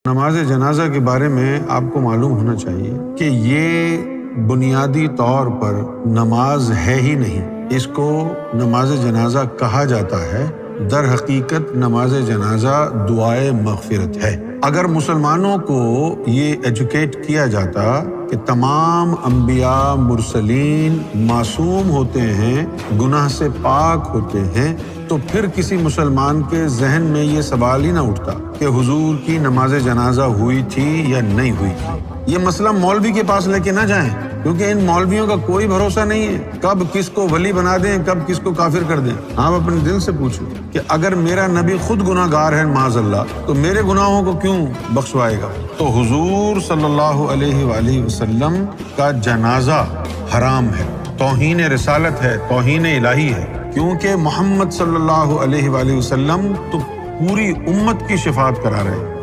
نماز جنازہ کے بارے میں آپ کو معلوم ہونا چاہیے کہ یہ بنیادی طور پر نماز ہے ہی نہیں، اس کو نماز جنازہ کہا جاتا ہے۔ در حقیقت نماز جنازہ دعائے مغفرت ہے۔ اگر مسلمانوں کو یہ ایجوکیٹ کیا جاتا کہ تمام انبیاء مرسلین معصوم ہوتے ہیں، گناہ سے پاک ہوتے ہیں، تو پھر کسی مسلمان کے ذہن میں یہ سوال ہی نہ اٹھتا کہ حضور کی نماز جنازہ ہوئی تھی یا نہیں ہوئی تھی۔ یہ مسئلہ مولوی کے پاس لے کے نہ جائیں، کیونکہ ان مولویوں کا کوئی بھروسہ نہیں ہے، کب کس کو ولی بنا دیں، کب کس کو کافر کر دیں۔ آپ اپنے دل سے پوچھیں کہ اگر میرا نبی خود گناہ گار ہے معاذ اللہ، تو میرے گناہوں کو کیوں بخشوائے گا؟ تو حضور صلی اللہ علیہ وآلہ وسلم کا جنازہ حرام ہے، توہین رسالت ہے، توہین الہی ہے، کیونکہ محمد صلی اللہ علیہ وآلہ وسلم تو پوری امت کی شفاعت کرا رہے ہیں۔